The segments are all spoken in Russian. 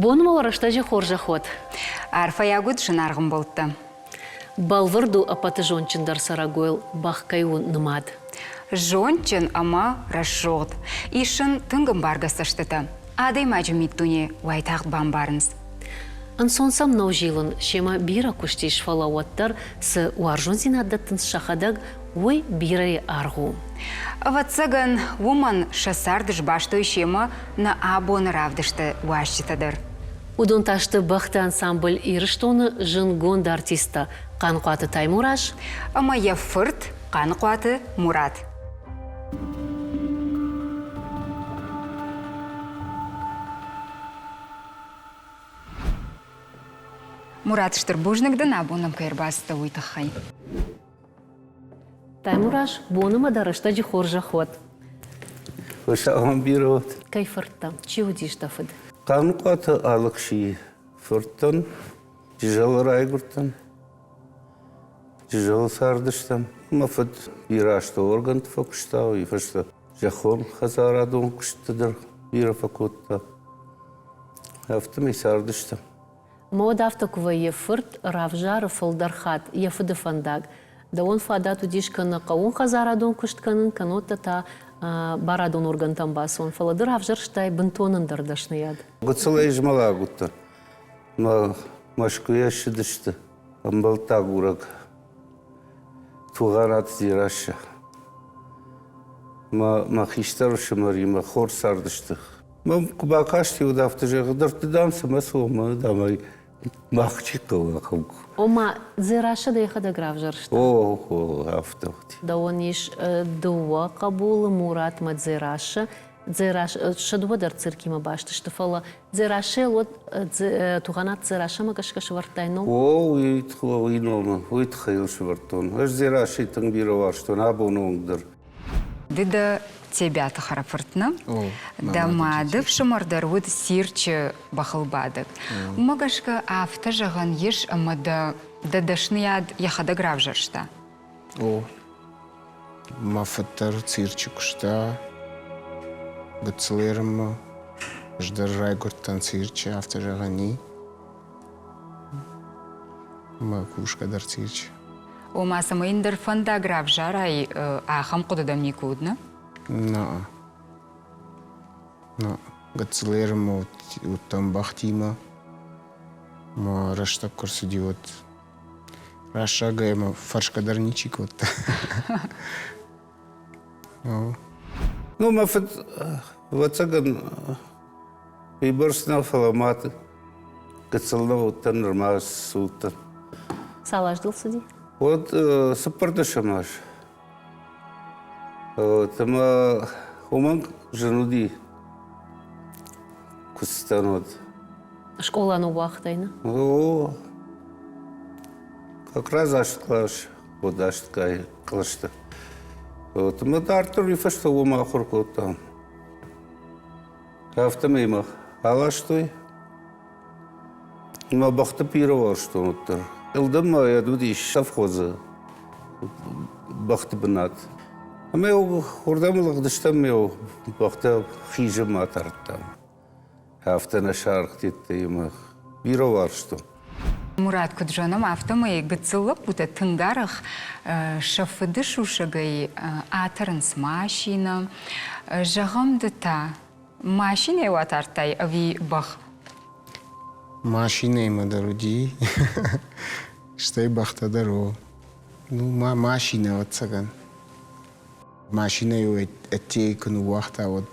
Бонма варыштажы хоржа ход. Арфаягуд шынарғым болтты. Балвырду апаты жончындар сарагойл баққайуын нымад. Жончын ама расжоғд. Ишын түнгім барғасыштыты. Адай мәжіметтуне уайтақ бамбарыныз. Ансонсам нау жилын шема бира куштиш фалауаттар сы уаржон зинаддаттын шахадаг ой бирай аргу. Ватсаган уман шасардыш баштой шема на абон равдышты уашчытадыр. Удон ташты бақты ансамбль ирыштоны жынгонды артиста Қанқуаты Таймураш. Ама яфырт Қанқуаты Мурат. Мурат штырбужныкды набуным кайрбасты уйтахай. Таймураш боныма дарыштажы хоржа ход. Вышағын бирот. Кайфыртта, чего диштафыд? Қанқуаты алықши фырттан, жижалы райгұрттан, жижалы сардыштан. Мафыд бирашты орган фокуштау, ифашты жахон хазарадон күштідір бира факутта. Автымай сардыштан. Маодавта кува ефырт равжары фылдархат ефыды фандаг. Да он фадату дишканы қауын хазарадон күштканын канотта та барадон органтан басы. Он фаладыр равжар штай бінтонын дардашны яд. Гуцалай жмала гутта. Машкуя шыдышты. Амбалта гурак. Туғанат зирашы. Ма хиштар шымари, ма хор сардышты. Ма кубакашти удавты жағыдырты дамсы, ма сома дамай. Махчикова қауку. Ома зирашы да ехада гравжар штай. О, автовати. Да он иш дуа кабулы Мурат ма зирашы. Зирашы, шадуадар цирки ма башты штыфала. Зирашы, вот туғанат зирашы ма кашкашы вартайну? О, уйнома, уйтхайл швартон. Аж зирашы тың бирі варштон, абонуңдыр. Дида тебя тахарафыртны. Дамадыв шымардар уд сирчы бахылбадык. Магашка авта жағын еш амада дадашны яд яхада гравжаршта. О, мафаттар сирчы кушта. Гыцлерым ждар райгурттан сирчы авта жағыни. Ма кушкадар сирчы. О масама индер фанда гравжарай ахам кудадам никудна. На. Гыцлерым уттан бахтима. Ма раштак курсуди вот. Рашага ема фаршкадар ничик вот. Ну, мафыд, вацаган виборсна фаламаты. Гыцална уттан нормас суттан. Салаждыл суди? Вот саппарды шамаш. Тама уман жануди кустан вот. Школану уақытайны? О, как раз аштлаш, вот ашткай клашты. Вот мы Артур и фашта ума хорку там. Автомейма, ала что? Мы бахта пировал что вот. Элдама я дуди совхоза бахта бнат. А мы урдамлах дыштам мы бахта хижа матартам. Автона шарх титтейма пировал что. Мурат куджаном автомай гыцылып ута тынгарах шафыды шушагай атарынс машина. Жағымды та машина еу атартай ави бах. Машина ема даруди. Штай бахта дару. Ну, машина вот саган. Машина еу әттейкін уақта вот.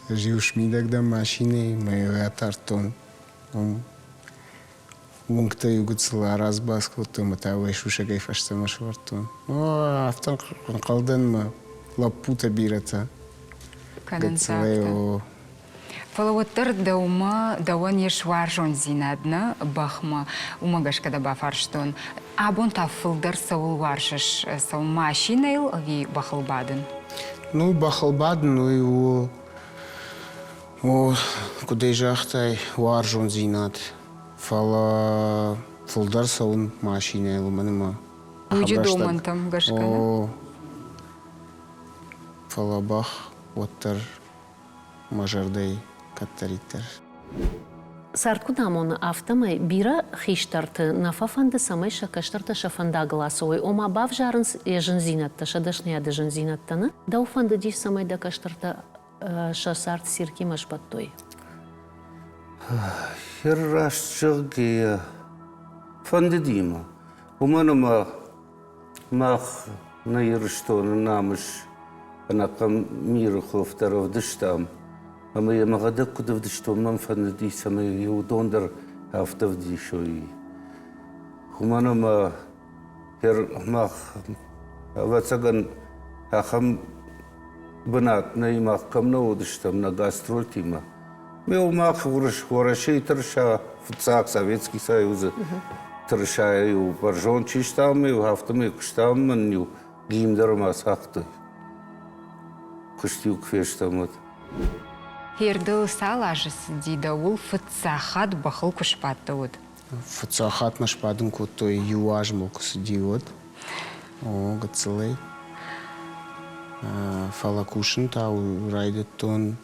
Живш мидагда машина ема еу атартон. Мункта югыцыла разбас кылтым, это шушагай фаштама швартон. О, автон қалдан ма лапута бирата. Гыцылай. Фалавоттар даума дауан ешвар жон зинадна бахма умагашкада бафарштон. Абон тафылдар саул варшаш сау машинайл ави бахылбадын. Ну, бахылбадын, ну и о, кудай жахтай вар жон зинад. Фала фулдар саун машина илманима. Уйджи доман там гашкана. Фала бах оттар мажардай каттариттар. Сарткудамон автомай бира хиштарты нафафанды самай шакаштарта шафанда гласовой. Ома бав жарынс ежин зинатта, шадашния дежин зинаттаны. Да уфанды диш самай да каштарта шасарт сирки машпаттой. Херрашчыгия фанды дима. Уманама мах на ерштон намыш анакам миру хлофтаров дыштам. А мы магадак куда в дыштом мам фанды ди самай юдондер автов дишой. Уманама хер мах вацаган ахам бнат на имах камно дыштам на гастроль тима. Мы умах ворошей торша в ЦАК Советский Союз торшаю баржон чиштам и в автоме кштам маню гимдер масахты. Кштюк фештамот. Хердыл салажыс дейді ол фыцахат бахыл күшпатты өд. Фацахат машпадын куттой юаж мокус диод. О, гацелей. Фалакушин тау райдет тон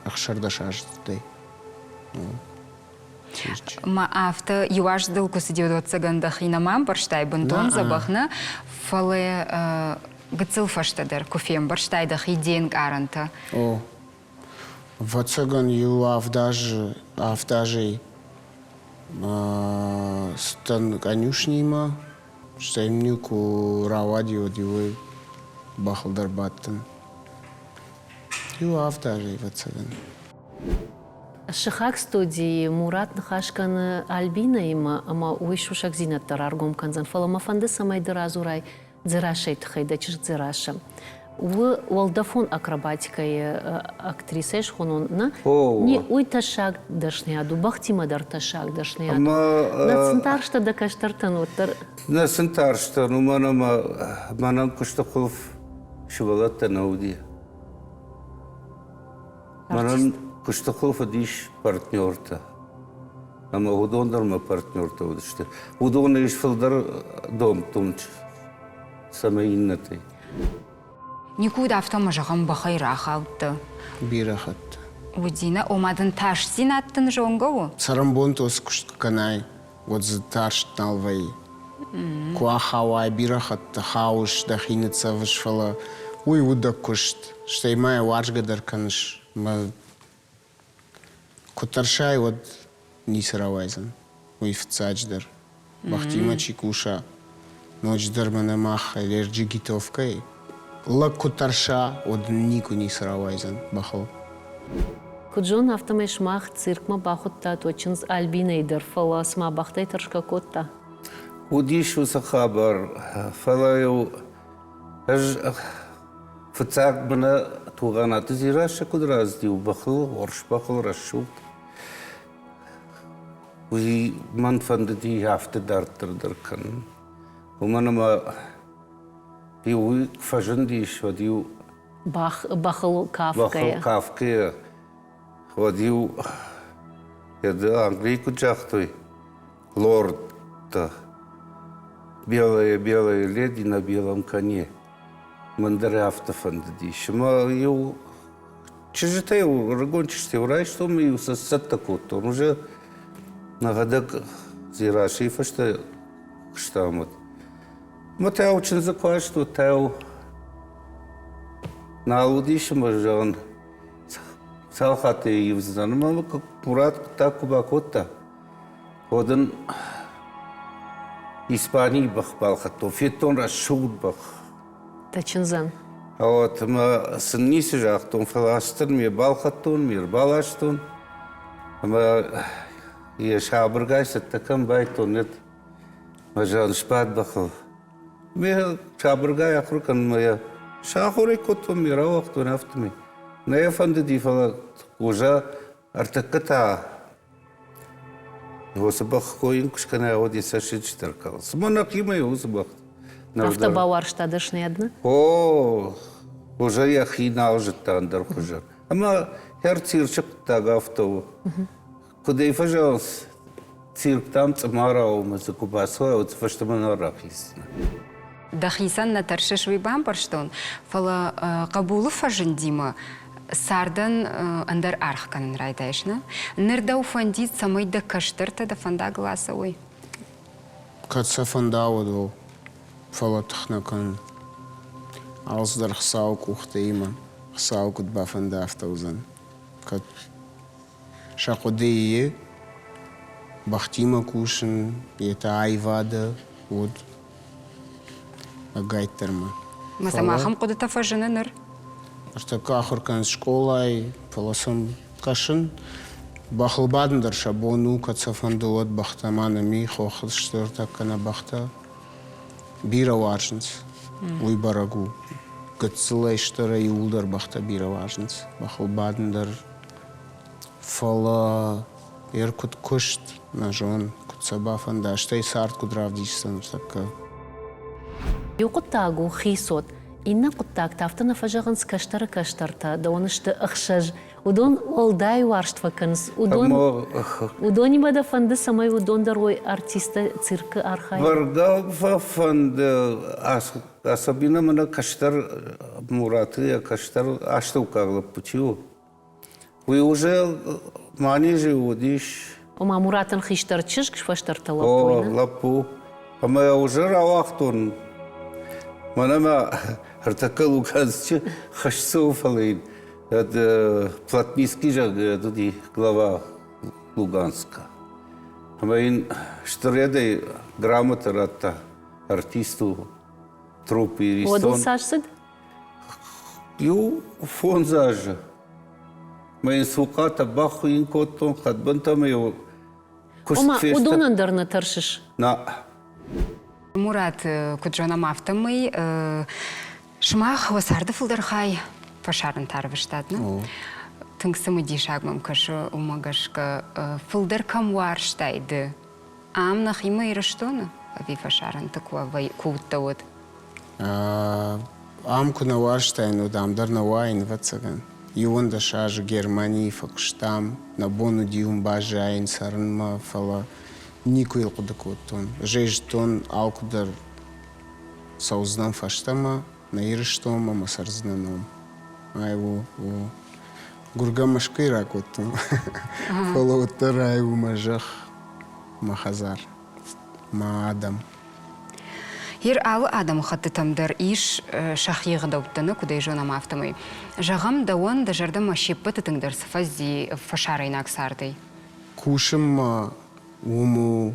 ахшардашаждай. Ма авто юаш дыл күсі деуді отсығандық инаман барштай бұнтон забахны фалы гыцыл фаштадыр көфем барштайдық иденг арынты. О, вацаган ю авдажей стан конюшнима, штаймнюку равадио дивой бахалдар баттын. Ю авдажей вацаган. Шихак студии Мурат Нахашкан Альбина има, ама уишушак зинаттар аргом канзан. Фалама фанды самай дыразурай дзирашей тхайда чиш дзираша. У волдафон акробатикой актрисеш хонон на не уй ташак дашняду, бахтима дар ташак дашняду. На центаршта да каштартануттар. На центаршта, ну манам куштахов шивалатта науди. Манам куштахов адиш партнерта. Ама удондар ма партнерта удиште. Удон иш филдар дом тумч. Самаиннатай. Никуда автома жағам бақай рахалты. Бирахат. Удина омадын таш зинаттын жоңгау? Сарамбон тос кушт канай. Вот за тарш налвай. Куа хавай бирахат хауш дахиница вышфала. Уй удак кушт. Штаймая варжгадар каныш. Кутаршай вот не сыровайзан. Уй вцачдар. Бахтима чикуша. Ночдар манамах аллерджигитовкой. Лак кутарша от нику не сыровайзан. Бахал. Куджон автомеш мах циркма бахутта точинс Альбинейдер фала сма бахтай таршка котта. Удишу сахабар фалаю фцак бна туганаты зираша кудразди убахыл орш бахыл рашут. Уи ман фандди хафте дартырдыркан. Уманама уи фажындиш вадиу Бахыл кафкая. бахыл кафкая вадиу яда английку джахтой лорд белая леди на белом коне. Мандары автофанддиш. Ма ю чижите рагончиште урай что мы ю сосат такот. Он уже нагадак зираши фашта штамат. Ма тя очень закваш что тя наудиш мажан салхаты юздан. Ма как Мурат так кубакотта. Ходен Испании бах балхато. Фетон расшуд бах. Тачинзан. А вот мы сыннисы жахтон фаластын, мне балхаттон, мир балаштон. Мы шабыргайсы такам байтон нет. Мы жан шпат бахал. Мы шабыргай ахрукан мы шахурай котон мира вахтон автоми. На я фанды дифала уже артаката. Его собак коин кушкана одиса шичтаркал. Смонак има его собак. Автобауар штадышный одна? О, уже я хина уже тандер хуже. Ама яр цирчик тага авто. Куда и пожалуйста, цирк там цмарау мы закупасуя, вот что мы на рахис. Дахисан на таршеш вибам парштон. Фала кабулу фажындима. Сардан андер арх канын райдайшна. Нерда уфандит самой да каштырта да фанда гласа ой. Катса фандауду фалатхнакан. Алсдар хсаук ухтейма. Хсаук дба фандафтаузан. Кат шакудее бахтима кушен, это айвада, вот, агайтерма. Масамахам кудата фажина нер. Что кахуркан школай, полосам кашин, бахлбадндар шабону, кацафандуот, бахтаманами, хохлштырта кана бахта, бира важнц, уй барагу. Гацлай штара и улдар бахта бира важнц, бахлбадндар, фала, иркут кушт, нажон, куцабафанда, что и сарт кудравдишсан, така. يقطعوا خيصوت إن قطع تافتنا فجعن سكشتر كشترتا دونشت أخشج ودون والداي وارشت فكنس ودون يبدا فند سماي ودون دروي أرتيستا цирк أرخاي Варга фанд асабина мана каштар мураты, каштар ашту кагла путио. Вы уже мани живодиш. وما مراتن خيشتر تشش فشترتا О, لابوينا лапу. А мы уже равахтун. Манама артакал указчи хашцов фалейн. Это платмиский же туди глава Луганска. А мы шторедай грамота ратта артисту трупы и ودون ристон. ساشسد Ю фон зажа. Мы суката баху инкотон хадбанта мы его وما кустфеста. ودون اندرنا ترشش На Мурат куджона мафтамый шмах васарды фулдархай фашарын тарвыштадны. Тыңсымы дишагмам кашы умагашка фулдар кам варштайды. Амнах има ирыштоны ави фашарын тыква вай куттавод. Амку на Варштайну, дамдар на Вайн вацаган. Юнда шаж Германии факштам, на бону диум бажайн сарнма фала. Никой кудакотон. Жежтон алкудар саузнам фаштама, на ирыштома масарзнаном. Айву гургамашкой ракотон. Фала оттарайву мажах махазар. Маадам. Ер алы адам хатты тамдар иш шахиғы дауттаны кудай жона мафтамый. Жағам дауан да жардам ашиппы тытыңдар сафази фашарайна аксардай. Кушам уму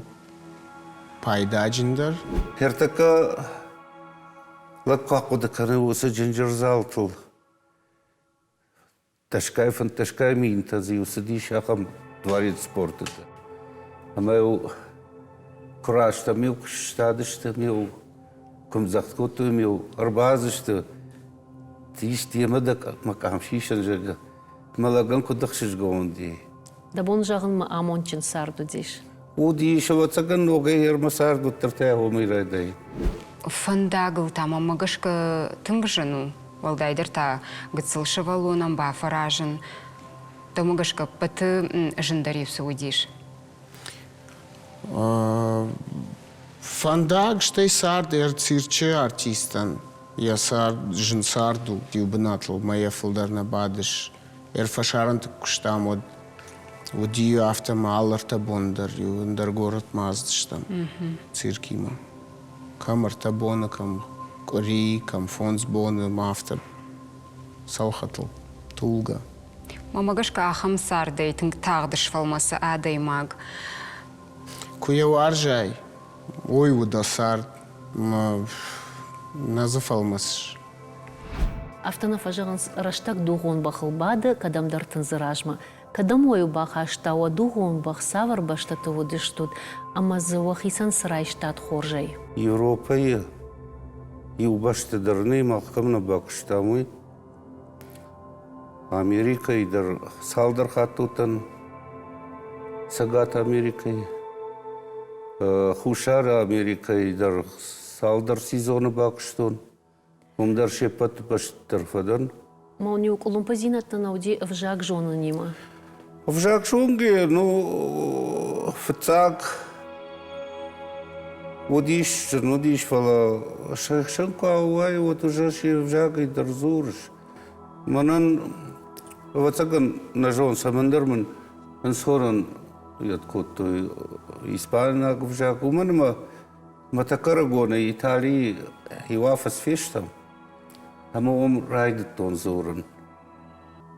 пайдаджиндар. Хертака лапка кудаканы усы джинджерзалтыл. Ташкай минта зи усыди шахам дворец спорта. Амаю крашта мил штадышта мил кумзахткоту мил арбазышта. Тиш тема макам шишан жага. Малаган кудахшиш гонди. دبون جاغن ما آمونچن ساردو ديش ودي شواتسаган огайер масарду тертего мирайдай. Фандагыл тама магашка тыңгышыну. Валдайдыр та гыцылшы валунам ба фаражын. Та магашка паты жындарив саудиш. Фандаг штай сард цирче артистан. Я сард жын сарду дилбнатл моя фулдарна бадыш. Фашаран куштам од Водию автомаларта бондар, юндар город маздыштам. Циркима. Кам артабона, кам кори, кам фонсбона, мафта. Салхатл. Тулга. Мамагашка ахам сардай тынг тағдыш фалмасы адай маг. Куя варжай. Ой, уда сард. Наза фалмасыш. Автана фажаган раштак дугон бахылбады, кадамдар тынзыражма. Кадам ою бах аштауа дугон бах савар баштаты водыштут, ама зывахисан сырай штат хоржай. Европа и убашты дарны махкамна бакштамы. Америка и дар салдар хатутан сагат Америкой. Хушара Америка и дар салдар сезоны бакштон. Умдар шепат баштар фадан. Мауни укулун пазинатна науди вжак жона нима. В Жакшунге, ну, фцак, водиш, нудиш, фала, шахшанка, уай, вот уже в Жак и дарзурш. Манан вот цаган нажон самандарман ансоран яткот Испания гвжак уманма матакарагона Италии Ивафас фештам амом райдет тон зоран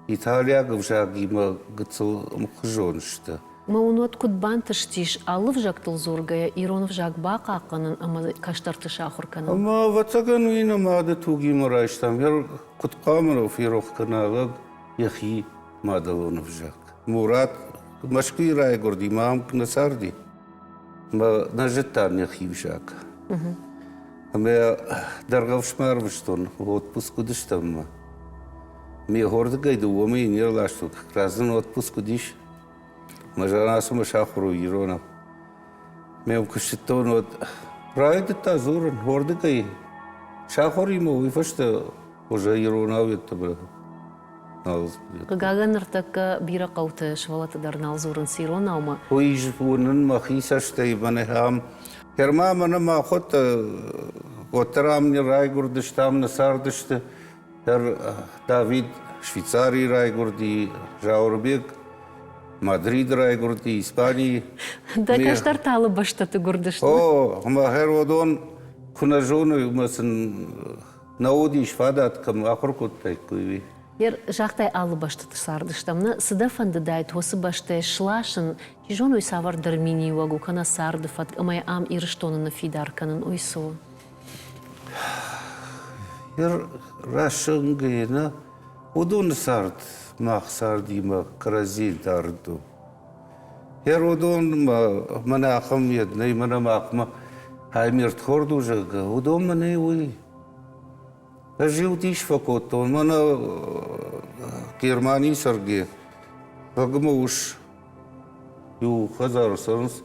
Италия гвжак има гцел мхжоншта Ма унот кут бантыштиш алыв жактыл зургая, иронов жак бака аканын, ама каштарты шахурканын. ама вот цаган уина мада туги мраштам яр кут камеров ирох каналаг яхи мадалонов жак Мурат Машки райгорди мам насарди ма нажетан яхи жак аме даргавшмар вштон отпуску дыштам ми гордгайду уми нерлаштук разын отпуску диш Мажанасу шахру ирона. Мем кушитон вот райдта зурн гордгай шахримо вифашта уже ирона ветбе. Гаган ртак бира кауты швалата дарнал зурын сирон аума. Уиж бунын махисаштай банехам. Херма мана махот отрам не райгурдыштам насардышты. Хер Давид Швейцарий райгурди Жаурбек Мадрид райгурди Испании. Да каштарты алып баштаты гурдышты. О, ма хер одон кунажону масын наудиш фадат кам ахуркуттай куйви. Ер жактай алып баштаты сардыштамны сыда фандыдайт осы баштай шлашын жижон савар дармини вагу кана сарды фат амай ам ирштонын фидарканын ойсу. Ер рашынгына удун сард махсардима каразил дарду. Ер удун мана ахам еднай мана махма хаймирт хорду жага удун мана уи. Жил тиш факотон мана Германии сарге. Багма уж ю хазарсанс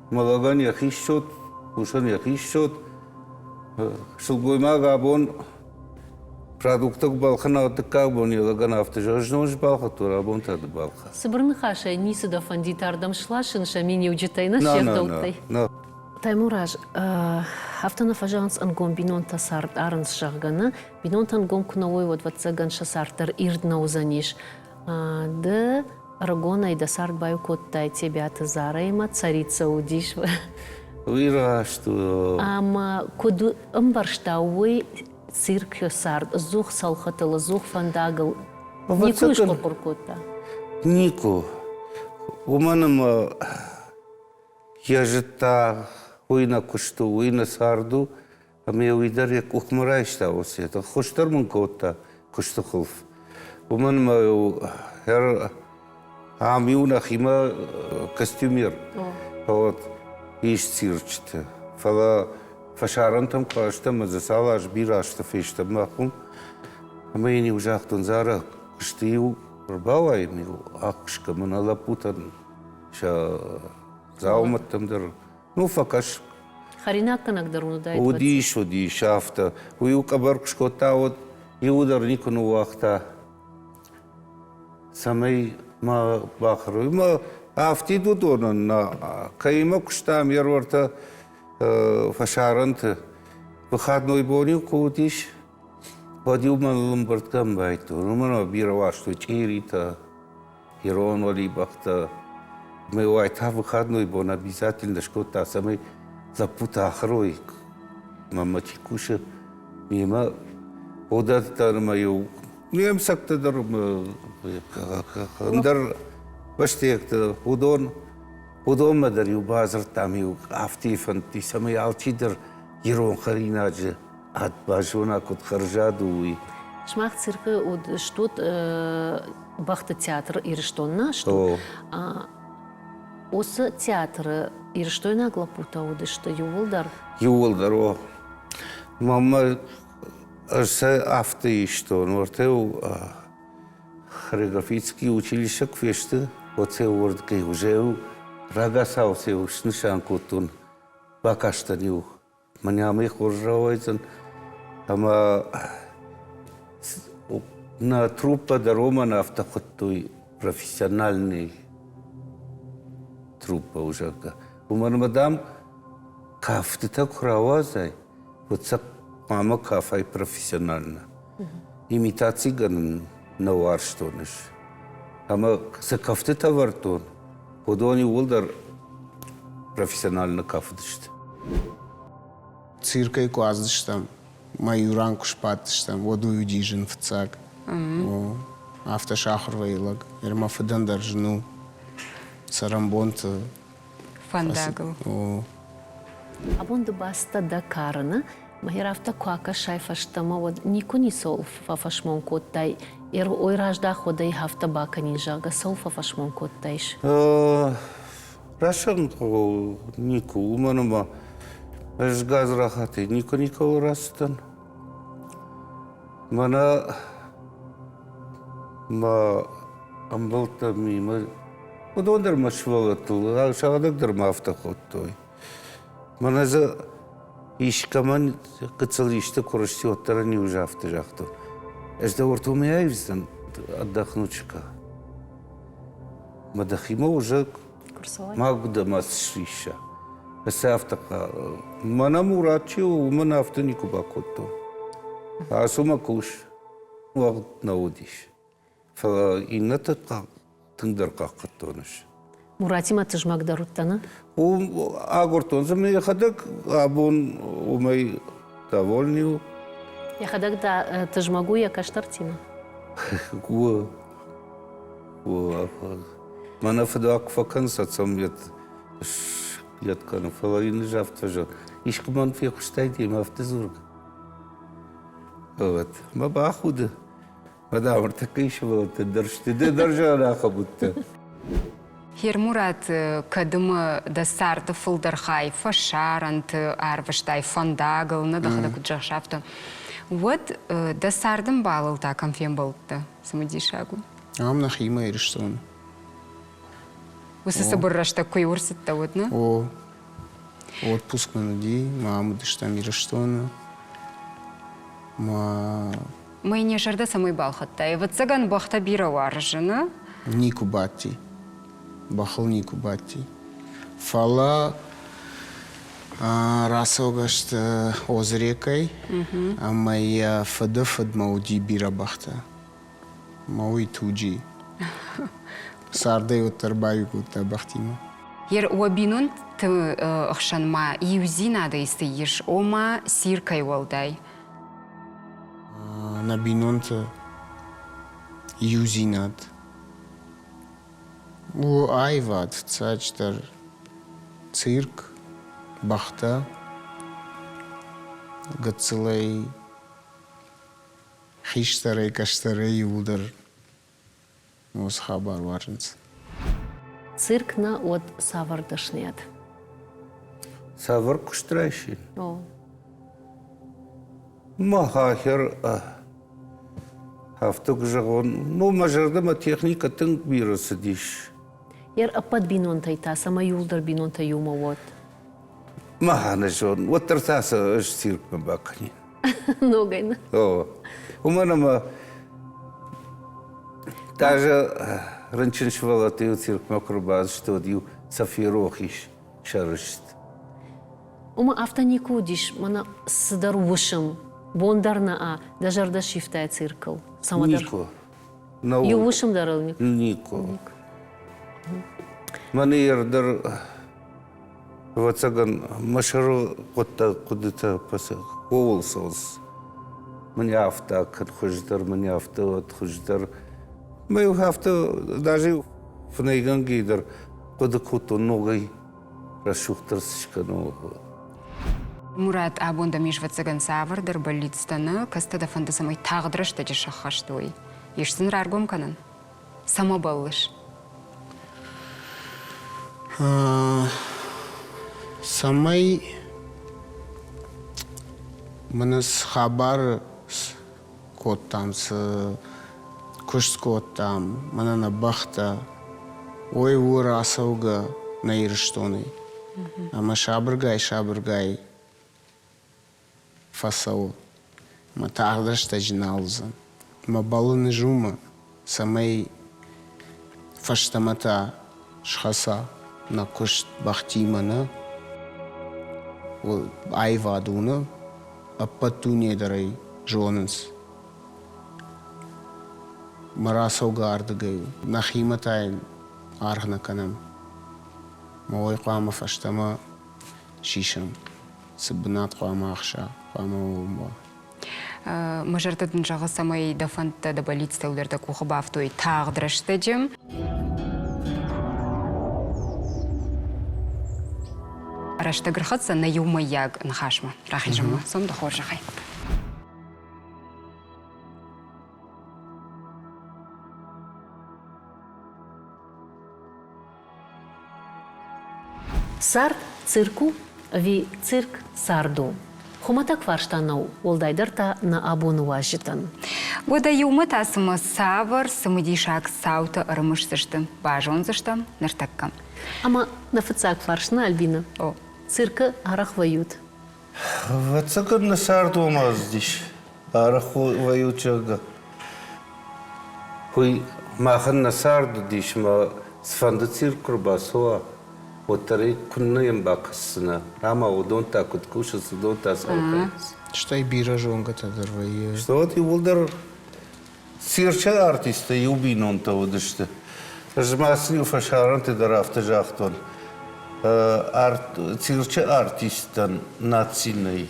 малаган яхишот ушан яхишот шулгойма габон продукток балхана отыкабон ялаган автожажнож балхатур абон тад балха. Сыбырны хаша нисы да фандитардам шлашын шамини уджитайна шердолтай. Таймураж, автонов ажанс ангом бинон тасарт арынс шахгана, бинон тангом куновой вот ватсаган шасартар ирдна узаниш. Да рагона и дасарт баю коттай тебя тазарайма царица удиш. Уира что? Ама коду амбарштауй цирк сарт, зух салхатала, зух фандагал. Никуш куркота. Нику. Уманам я же та уйна кушту, уйна сарду, а мне уйдар як ухмарайшта осета. Хоштарман кота куштухов. Уман маю амиуна хима костюмер. Вот иш цирчте. Фала фашарантам каштам засала аж бирашта фешта махум. А мы не ужахтун зара кштиу рбавай мил акшка маналапутан ша зауматтам дар. Ну, факаш. Харинаканак даруну дайт. Удиш, авто. Ую кабаркшкота вот и удар никону вахта. Самый ма бахру. Ма авти дудонан на кайма куштам ярварта фашарант. Выходной боник удиш. Водил ман ломбардкам байту. Румана бирова что чирита. Ирон вали бахта. Мы уайта выходной бон обязательно что-то самый запута охрой. Мама чекуша мимо удата мою. Нем сакта дар дар баштекта удон мадар ю базар там ю автифан ти самый алчидер ирон харинадже от бажона кот харжаду. Шмах цирка уд штут бахта театр ирштонна что осы театры ирштойна глапута уды что юволдар. Юволдар о. Мама се авто что нортеу хореографический училище квешты оце вордкой уже рагасау се ушнышанку тун бакаштаню. Манями хоржавайцан ама на труппа дарома на автохоттой профессиональный труппа уже. Умар мадам кафты так хравазай. Вот сак мама кафай профессионально. Имитации ганн на варштониш. Ама са кафты тавартон. Подони улдар профессионально кафтышты. Циркой куаздыштам, маюран кушпаттыштам, воду юдижин в цак. Автошахр вейлаг, ермафыдан даржну, сарамбонт. Фандагл. Абонда баста да карана, махирафта куака шайфаштама, вот никони сол фафашмон коттай, ой ражда хода и хафта бака нинжага сол фафашмон коттайш. Рашан нику, уманама, аж газ рахаты, нико растан. Мана ма амбалта мима, подондар машвалатыл, а шагадагдыр мафтахот той. Мана за ишкаман кыцалишты курышти оттара не ужафты жахту. Эжда орту меяйвздан отдохнучка. Мадахима уже магда масшиша. Эсафтака. Мана мурачи умана автонику бакотто. Асума куш. Вагт наудиш. Фа инната тыңдар каккаттоныш. Муратима тыжмак даруттана? Агортон за хадак абон умай довольный. Я хадак да тыжмагу я каштартина. Мана фадак факансацам яткана фаларин жафтажа. Ишкман фи куштайди мафтазург. Вот. Ма бахуда. Мадамр такыш вот дыршты дыржа рахабутта. Хер Мурат, кадыма да сарты фылдархай, фашарант, арваштай, фандагл, надахада куджахшафта. Вот да сардым балылта конфем болтта, самодишагу. Амна хима ирштон. Усы собыррашта куйурсытта вот, ну? Отпуск на нади, мама дыштам ирштона. Мы не жарда самый балхатта, и вот цаган бахта бира варжана. Нику бати. Бахал нику бати. Фала расогашт озрекай, а моя фад мауди бира бахта. Мауи туджи. Сардай оттарбаю гута бахтима. Ер уабинун ты ахшанма юзина да истееш, ома сиркай walдай. На бинонта юзинат. У айват цачтар цирк бахта гацлей хиштарей каштарей удар мос хабар варнц. Цирк на от савардашнет. Савар куштрайши. О. Махахер авток жагон. Ну мажардама техника тынк бирасы диш. Ер апад бинонта ита, сама юлдар бинонта юма вот. Махана жон. Вот тартаса аж цирк мабакани. Ногайна. Уманама даже ранчиншвала ты цирк макробаз, что дью сафирохиш шарышт. Ума автонику диш, мана сыдар вышым, бондарна а, дажарда шифтая циркл. Нико. Ю вышым дарыл Нико. Манердар вот цаган машару котта кудыта паса оволсоз. Мне авто хождар, мне авто отхождар. Мы авто даже в Нейгангидер куда куту ногой расшухтарсышка ногу. Мурат абонда межвацаган савардар болицтаны, кастада фанда самой тағдырашта же шахаштой. Ешсін раргом канан? Сама баллыш. Самай манас хабар коттам с кушт коттам, мана на бахта, ой ура асауга на ирштоны. Ама шабыргай фасау. Ма тағдырашта жиналзан. Ма балыны жума самай фаштамата шхаса на кушт бахтимана. Айвадуна, а патуне дарай жоненс. مراسو قاردقي نخيمتين أرهنا كنم موي قامة فاشتما شيشم سبنات قامة أخشى قامة ومبا Мажартатын жағы самай дафантта да болитстеулерді кухыбав той тағдырыштыдым. Раштагырхатса на юмаяг нахашма. Рахижама, сом да хоржахай. Сард цирку ви цирк сарду. Хуматак фарштанау, олдайдырта на абуну важитан. Года юмы тасымы савыр, сымыдишак сауты ырымышсышты. Бажонзышты, ныртаккам. Ама на фыцак фаршна, Альбина. О. Цирка арах вают. Вацакын на сарду маздиш. Араху ваютчага. Хуй махан на сарду диш ма сфанды цирк рубасуа. Отары күнні ембақысына. Рама удон такут кушасы, удон тасалқайыз. Что и бира жонга тадырвайы. Что вот и волдар сирча артиста и убинон того дышты. Жмасни фашаран ты дарафта жахтон. Сирча артистан нацийный.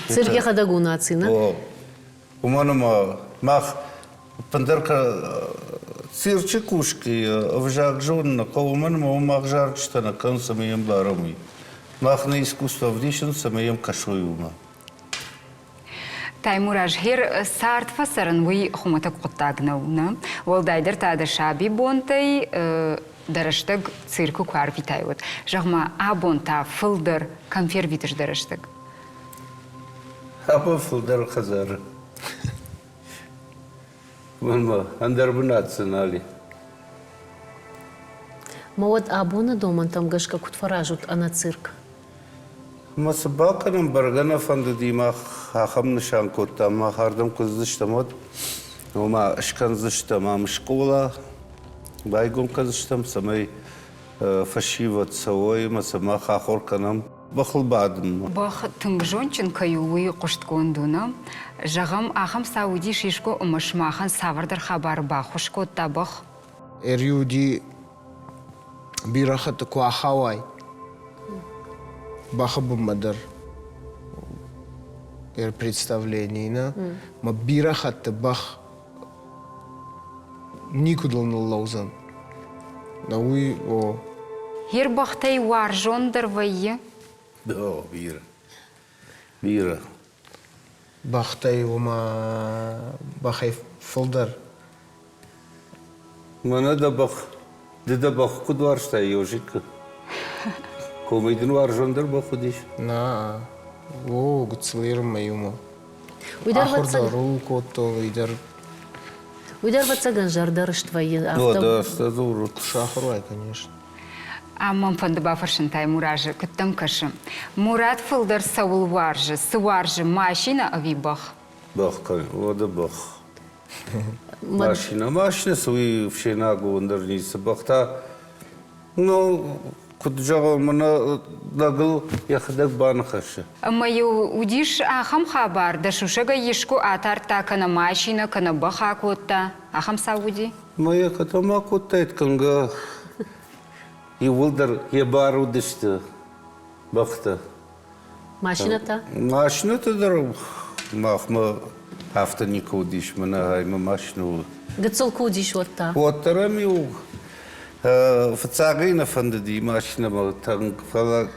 Цирке хадагу нацина. О, уманама мах пандарка сирча кушки вжак жонна, кауманама мах жарчтана кан самием барами. Мах на искусство вдишен самием кашуюма. Таймураж хер сарт фасаран вы хуматак оттагнауна. Волдайдер тада шаби бонтай дараштаг цирку кварвитай вот. Жагма абонта фылдыр конфер витыш дараштаг. Апа фылдар хазар. Мама, андарбунаться нали. Мауат абуна доман там гашка кутфаражут, а на цирк. ما سباقنا برغنا فند ديما خام نشان كوتا ما خاردم كزشتمت وما اشكن زشتما مشقولا بايغون كزشتم سمي فشيوت سوي ما سما خاخور كنم بخل بعدم Бах тыңжончын каюы қошткондуна. Жағам ахам сауди шишко умашмахан савардар хабар бахушко табах. Эрюди бирахата куахавай. Бахабу мадар представление на ма бирахат бах никудал на лаузан на уи о Хер бахтай варжондар вайе. да бира бира бахтай ума бахай фолдар мана да бах кудваршта ёжик комедин варжондар бахудиш на о гуцлер маюма Уйдар ахорда ватсаган. рулкото идар Уйдар ватсаган жардарыш твои. да стазуру шахруай конечно Амам фанды бафаршын таймуражы күттім кашым. Мурат фылдар саул варжы, сываржы машина ави бах. бах вода бах машина свои все нагу ундерницы бахта ну куджава мана дагыл яхдак банхашы Маю удиш ахам хабар, да шушага ешку атар такана машина, кана баха котта. Ахам сауди? моя катама кутайт канга и волдар ебару дышты бахта Машината. машина-то дар махма автоника удиш мана хайма машину Гацолку удиш вот та. вот тарами фацагайна фандди машина малтанг фала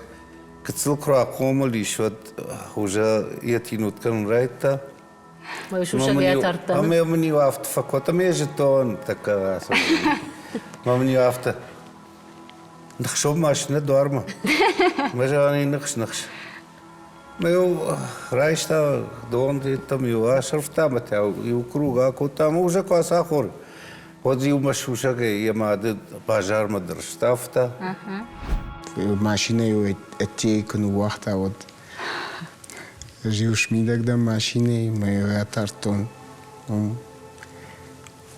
кцил кракома лиш вот уже ятинут кан райта Маю шушага я тарта. аме мни авто факота ме жетон така мамни авто нахшоб машина дорма мажани нахш Meu райшта дон там ю ашрфта мата ю круга котам уже касахор вот ю машушага ямады бажар мадрштафта машина ю эти кну вахта вот живш ми тогда машиной мы атартон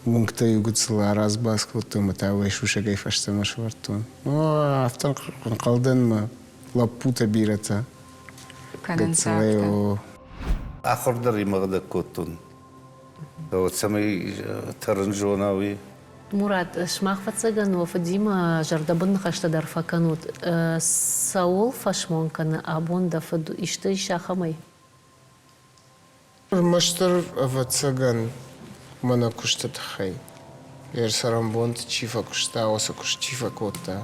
Мункта югуцла разбаск вот там это шушага фашта машвартон о автор қалдан ма лапута бирата Канансакта. ахордар имагда котун Вот самый таранжонави. Мурат, шмахва цыгану, Фадима, жардабын хаштадар факанут. Саул фашмонкана, абонда фаду, ишты шахамай. Маштар в цыган мана куштат хай. Ер сарамбонт чифа кушта, оса куш чифа кота.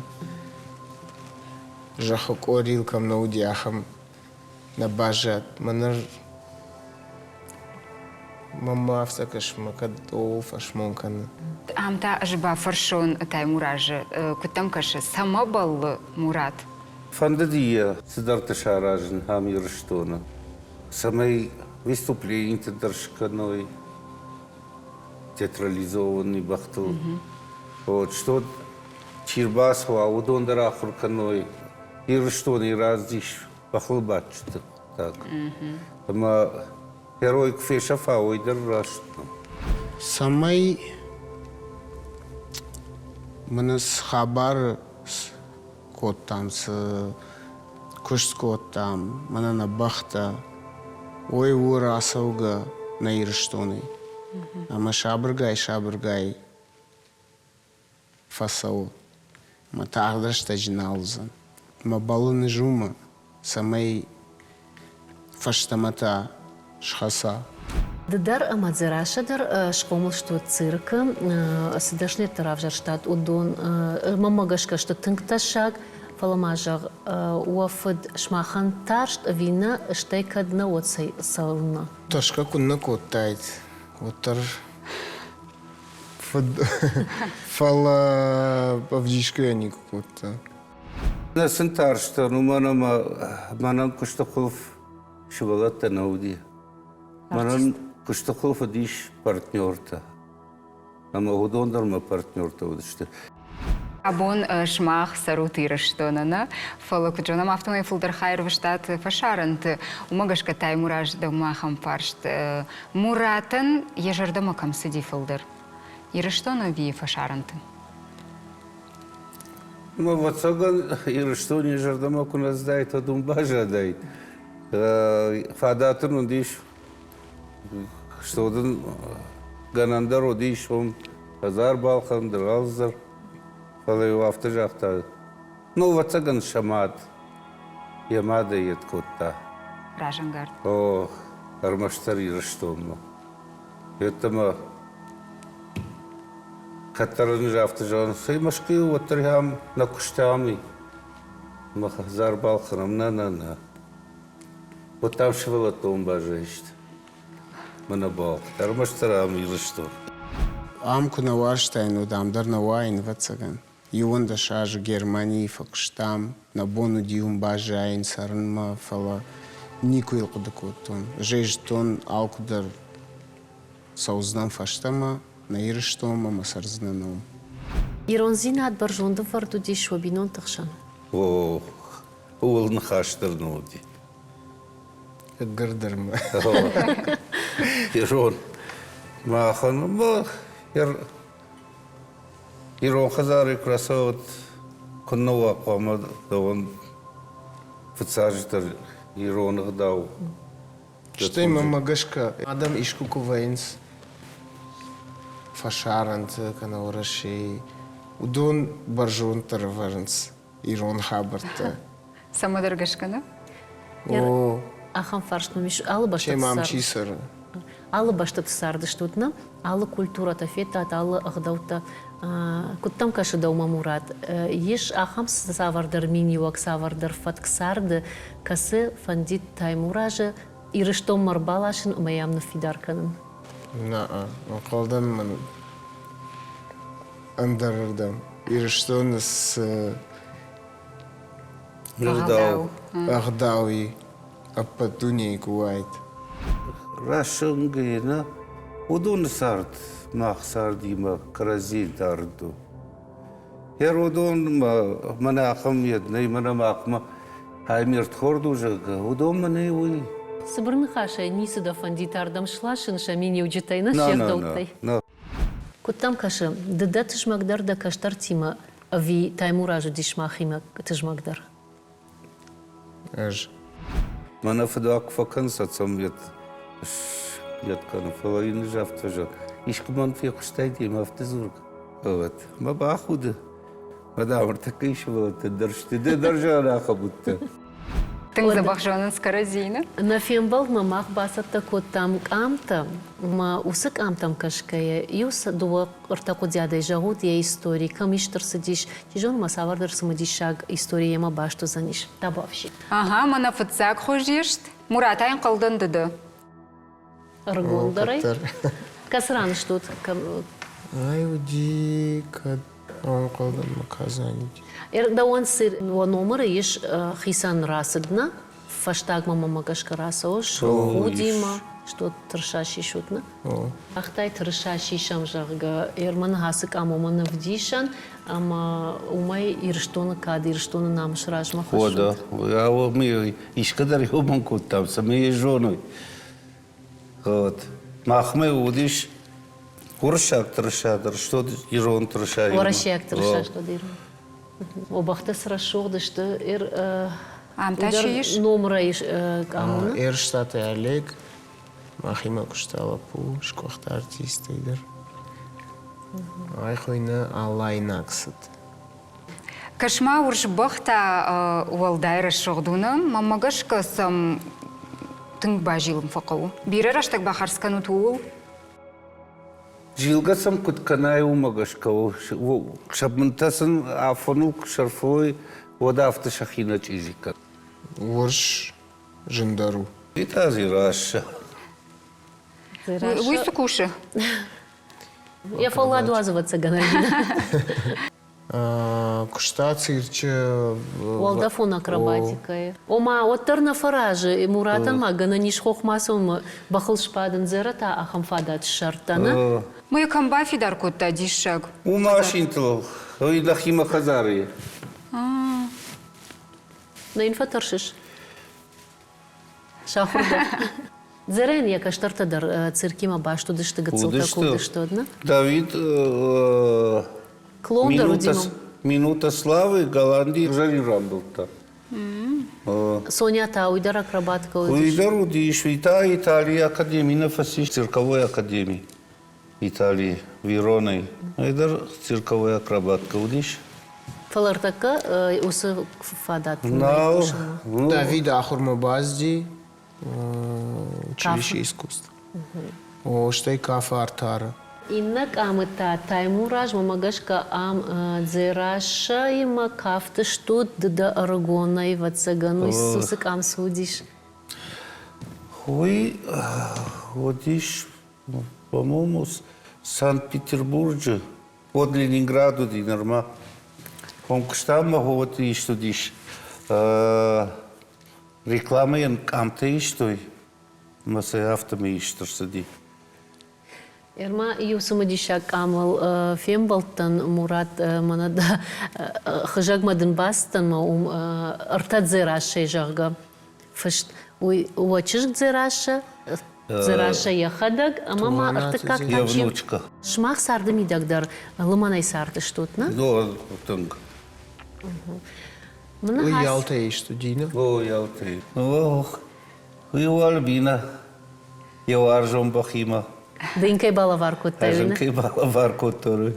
Жахок орилкам на удяхам на бажат. Манар мама всякаш макадол фашмонкана. Амта ажба фаршон тай мураже. Кутам каше сама бал Мурат. Фандадия, Сидарта Шаражин, Хамир Штона. Самый выступление Даршканой, театрализованный бахту. Вот, что Чирбасова, Удондар Ахурканой, и что не раздишь, похлбачт. Так. Ама герой Кфешафа, ойдер раштно. Самай манас хабар кот там с куш кот там мана на бахта ой ура асауга на ирштоны. Ама шабргай фасау. Ма тағдыр штажиналзан. Ма балыны жума самай фаштамата шхаса. Дар амадзирашадар шкомл что цирка, сидашне таравжар штат удон, мамагашка что тынкташак, фаламажар уафд шмахан таршт вина штейкадна отсай сауна. Ташка кунна коттайт. Оттар фала павдишка никакой-то. На сентар что, ну манам куштахов шивалата науди. Манам куштахов адиш партнерта. Ама удондар ма партнерта удиште. Абон шмах сарут ирштонана. Фала куджона мафтамай фулдерхайр в штат фашарант. Умагашка тай мураж да махам паршт. Муратан ежардама кам сиди фулдер. Ирштона ви фашарант. Ма вацаган ирштони жардамак у нас дает, а думбажа дает. Фадатын удиш, что он ганандар удиш, он Азар балхан, дралзар. Фала его автожахта. Ну, вацаган шамат. Ямада еткотта. Ражангард. О, армаштар ирштону. Это ма Катарын жафты жан. Сеймашки уатырхам на куштами. Махазар балханам на. Вот там шевала томба жесть. Манабал. Армаштарам ирштон. Амку на Варштайну дам, дар на Вайн вацаган. Юон да шаж Германии факштам, на бону диум бажайн сарнма фала никой лкудакотон. Жештон алку дар саузнам фаштама, на ирштома масарзнаном. Иронзина от баржонда варду диш вабинон тахшан. О, улн хаштар ноди. Гардарма. Ирон. Махан, Ирон хазары красават коннова қома даван фыцажитар Иронық дау. Что има магашка? Адам ишкуку вайнс. Фашарант, кана ораши. Удон баржон тараварнс. Ирон хабарта. Сама дъргашкана? О, Ахам фарш миш алы че мам баштат чисар. алы баштат сарды штутна, алы культурата фетат, алы агдаута. Куттам кашы даума Мурат. Еш ахам савардар минивак савардар фатксарды, касы фандит таймуражы, ирыштом марбалашын умаямны фидарканын. На, қалдам мен андарырдам. Ирштон с Ирдау. Ахдауи апатуни куайт. Рашынгына удун сард, мах сардима карази дарду. Ер удун мана ахам едный, мана махма аймирт хорду жага. Удун мана уй. Сыбырны хаша нисы да фандит ардам шлашын шамини уджитайна шердаутай. Куттам кашы, дыда тышмагдар да каштар тима, ви таймуражу дишмахима тышмагдар. Аж. Мана фдак факан сацам ет ятканы фалайны жафтажа. Ишкман фи куштайди мафтазург. Вот. Ма бахуды. Мадамр такой еще было, ты держишь, держа раха будто. Тың забахжанын скоразина. На фембал мамах басат тако там камта, ма усык амтам кашкая, юс дуа ортако дядай жагут я истории, камиштер сидиш, тижон масавардер самадишаг история ма башту заниш, табавши. Ага, мана фытсак хожешт. Муратайын қалдын дыды. Аргондарай. Касран штут. Ай, уди, он колдан маказани. Да он сыр, он номер иш хисан расыдна, фаштаг мама магашка расош, худима, что тыршаши шутна. Ахтай тыршаши шамжага, эрман хасык амомана вдишан, ама умай ирштона кад, ирштона намш рашма Хода, а мы ишкадар ёбан кут там, самые женой. Вот. Махмы удиш, куршак тыршадыр, что ирон тыршадыр. Орашяк тыршаш, что дырма. Обахта срашогды, что Амташииш? номера иш амона. Штаты Олег, махима куштала пу, шкохта артист идер. Ай, хуйна алайнаксыт. Кашма урш бахта уалдайра шогдуна, мамагаш касам тың бажилым фақау. Бирер аштак бахарскану туул. Жилга сам кутканай умагашка, шабмантасын афонул шарфой, вода автошахина чижика. Урш жиндару. И тази раша. Уй сукуши. Я фалладу азываться ганальбина. Кушта цирче... Уалдафон акробатикой. Ома оттарна фаражи, Муратан магана ниш хохмасом бахыл шпадын зерата ахам фадат шартана. Мы камбафи даркутта дишаг. У машинтл, ой лахима хазари. На инфатаршиш. Шахурда. Зерен я каштартадар циркима башту дыштыга цилта кулдыштодна. Давид Клоундар удимом. минута славы Голландии Жарин Рамблта. Соня Тауидар акробатка удиш. Уидар удиш, Италия академия, фасиш цирковой академии Италии, Вероной. Уидар цирковой акробатка удиш. Фалартака усы фадат. Давид Ахурмабазди, училище искусств. О, штай кафа Артара. Иннак амыта таймураж мамагашка ам дзераша има кафты что да аргона и вацагану сусык ам судиш. Ой, удиш, по-моему, Санкт-Петербурге, под Ленинграду, Динарма. Он кштама вот и что диш. Реклама ен камте и что. Масай автоми и что сади. Ерма юсумадишак амал фембалтан Мурат манада хажагмадын бастан ма артат зераша жага. Фашт уачиш зераша зераша яхадаг, а мама артакак Я внучка. Шмах сарды мидагдар лыманай сарды штутна. Да, тонко. Ой, ялта и студина. О, ялты. Ох, и у Альбина. И у Аржон Бахима. Дынкай балавар коттайвина. Ажынкай балавар котторы.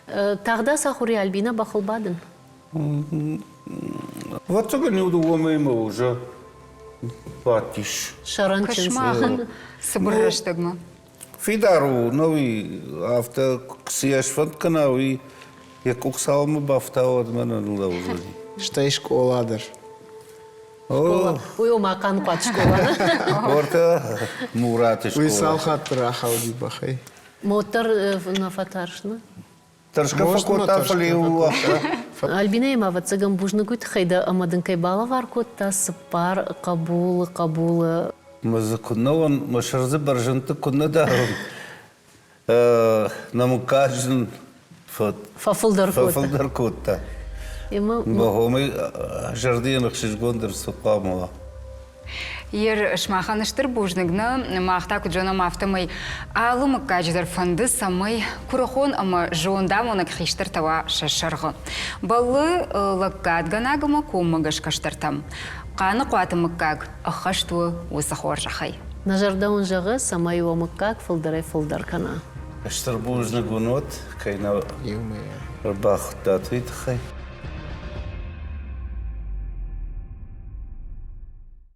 Тағда сахури Альбина бахылбадын. Вот только не удумаем уже. Батиш. Шаранчынсы. Кашмахан сыбырраштагма. Фидару, новый авто, ксияшфант канави. Я куксалма бафта от меня лаузали. Штай школадар. О, Уй, макан пат школа. орта Мурат школа. Уйсал хатра хауди бахай. Мотор на фатаршна. Ташка факота фалиу авто. Альбина има вацагам бужнагут хайда амадынкай балавар котта сыпар кабулы. Мазакуннован машарзы баржанты кунна дарун. Намукажын Фафылдар котта. фафылдар котта. Има Бахомы жардиянық шишгондыр суқамыға. Ер шмаханыштыр бужнигна махта куджона мафтамай алумы каждар фанды самай курахон ама жонда монак хиштар тава шашарғы. Балы лаккадганагыма куммагаш каштартам. Қаны қуатымыккаг ахаштуы усахор жахай. Нажарда он жағы самай омыккак фылдырай фылдаркана. Аштрбуз на гунот, кайна Юмы. рбах датвит хай.